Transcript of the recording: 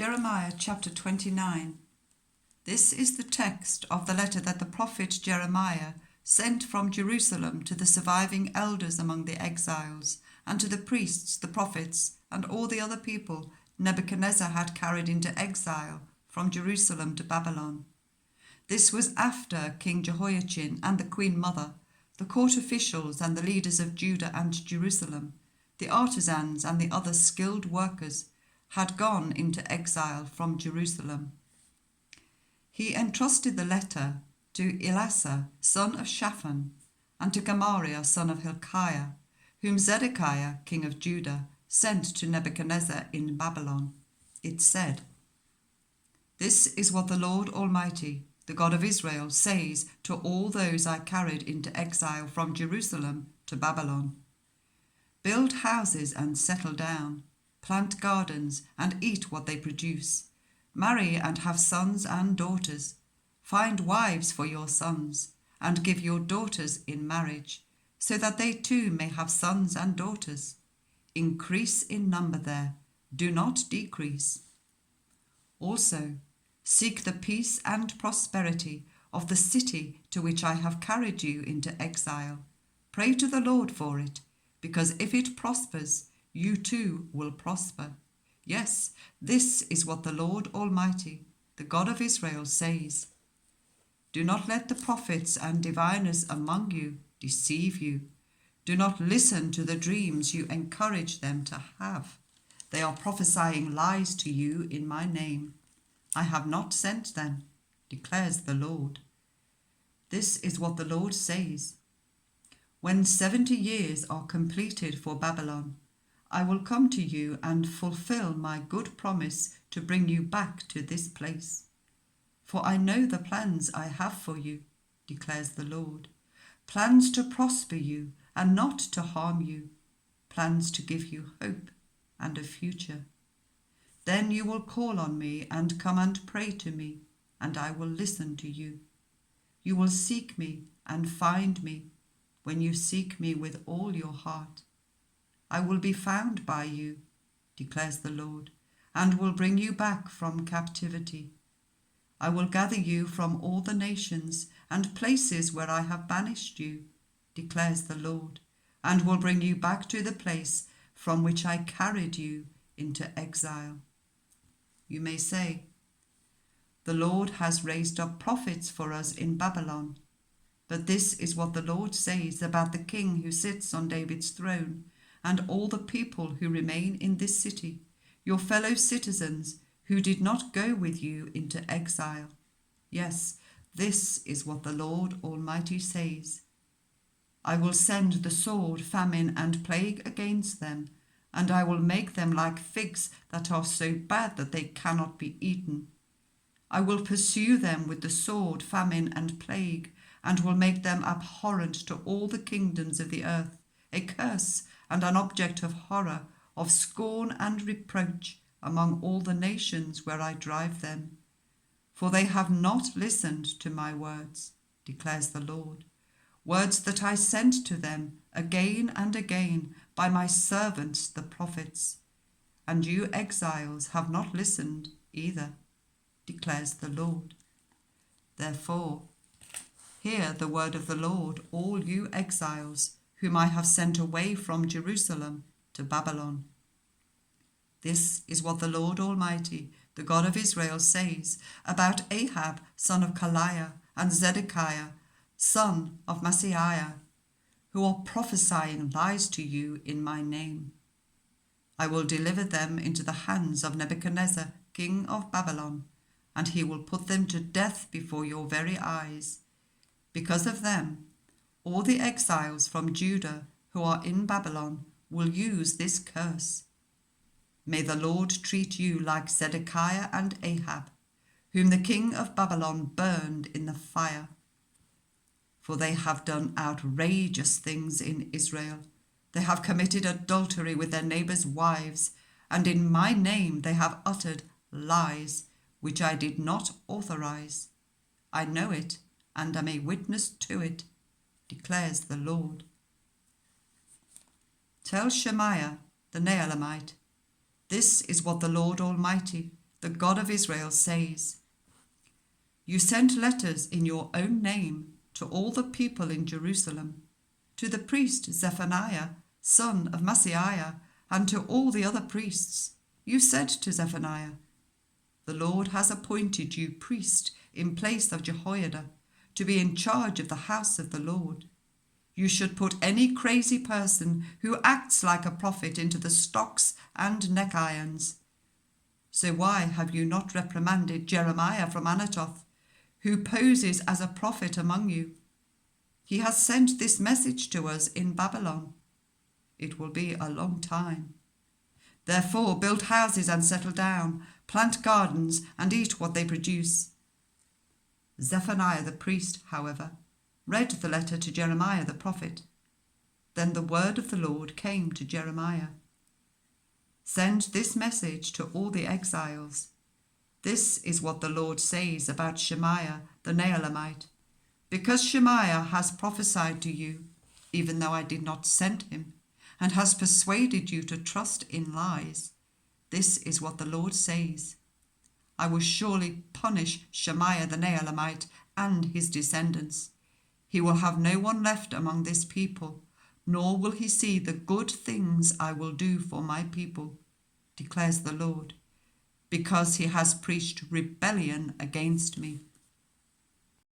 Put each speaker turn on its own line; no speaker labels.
Jeremiah chapter 29. This is the text of the letter that the prophet Jeremiah sent from Jerusalem to the surviving elders among the exiles, and to the priests, the prophets, and all the other people Nebuchadnezzar had carried into exile from Jerusalem to Babylon. This was after King Jehoiachin and the Queen Mother, the court officials and the leaders of Judah and Jerusalem, the artisans and the other skilled workers, had gone into exile from Jerusalem. He entrusted the letter to Elasah, son of Shaphan, and to Gemariah, son of Hilkiah, whom Zedekiah, king of Judah, sent to Nebuchadnezzar in Babylon. It said, "This is what the Lord Almighty, the God of Israel, says to all those I carried into exile from Jerusalem to Babylon. Build houses and settle down, plant gardens and eat what they produce, marry and have sons and daughters, find wives for your sons, and give your daughters in marriage, so that they too may have sons and daughters. Increase in number there, do not decrease. Also, seek the peace and prosperity of the city to which I have carried you into exile. Pray to the Lord for it, because if it prospers, you too will prosper. Yes, this is what the Lord Almighty, the God of Israel, says. Do not let the prophets and diviners among you deceive you. Do not listen to the dreams you encourage them to have. They are prophesying lies to you in my name. I have not sent them, declares the Lord. This is what the Lord says. When 70 years are completed for Babylon, I will come to you and fulfill my good promise to bring you back to this place. For I know the plans I have for you, declares the Lord, plans to prosper you and not to harm you, plans to give you hope and a future. Then you will call on me and come and pray to me, and I will listen to you. You will seek me and find me when you seek me with all your heart. I will be found by you, declares the Lord, and will bring you back from captivity. I will gather you from all the nations and places where I have banished you, declares the Lord, and will bring you back to the place from which I carried you into exile. You may say, the Lord has raised up prophets for us in Babylon. But this is what the Lord says about the king who sits on David's throne, and all the people who remain in this city, your fellow citizens who did not go with you into exile. Yes, this is what the Lord Almighty says. I will send the sword, famine, and plague against them, and I will make them like figs that are so bad that they cannot be eaten. I will pursue them with the sword, famine, and plague, and will make them abhorrent to all the kingdoms of the earth, a curse and an object of horror, of scorn and reproach among all the nations where I drive them. For they have not listened to my words, declares the Lord, words that I sent to them again and again by my servants the prophets. And you exiles have not listened either, declares the Lord. Therefore, hear the word of the Lord, all you exiles, whom I have sent away from Jerusalem to Babylon. This is what the Lord Almighty, the God of Israel, says about Ahab, son of Kaliah, and Zedekiah, son of Maaseiah, who are prophesying lies to you in my name. I will deliver them into the hands of Nebuchadnezzar, king of Babylon, and he will put them to death before your very eyes. Because of them, all the exiles from Judah who are in Babylon will use this curse. May the Lord treat you like Zedekiah and Ahab, whom the king of Babylon burned in the fire. For they have done outrageous things in Israel. They have committed adultery with their neighbors' wives, and in my name they have uttered lies which I did not authorize. I know it, and am a witness to it, declares the Lord. Tell Shemaiah the Nehelamite, this is what the Lord Almighty, the God of Israel, says, You sent letters in your own name to all the people in Jerusalem, to the priest Zephaniah, son of Maaseiah, and to all the other priests. You said to Zephaniah, The Lord has appointed you priest in place of Jehoiada, to be in charge of the house of the Lord. You should put any crazy person who acts like a prophet into the stocks and neck irons. So why have you not reprimanded Jeremiah from Anatoth, who poses as a prophet among you? He has sent this message to us in Babylon. It will be a long time. Therefore build houses and settle down, plant gardens and eat what they produce. Zephaniah the priest, however, read the letter to Jeremiah the prophet. Then the word of the Lord came to Jeremiah. Send this message to all the exiles. This is what the Lord says about Shemaiah the Nehelamite. Because Shemaiah has prophesied to you, even though I did not send him, and has persuaded you to trust in lies, this is what the Lord says. I will surely punish Shemaiah the Nehelamite and his descendants. He will have no one left among this people, nor will he see the good things I will do for my people, declares the Lord, because he has preached rebellion against me.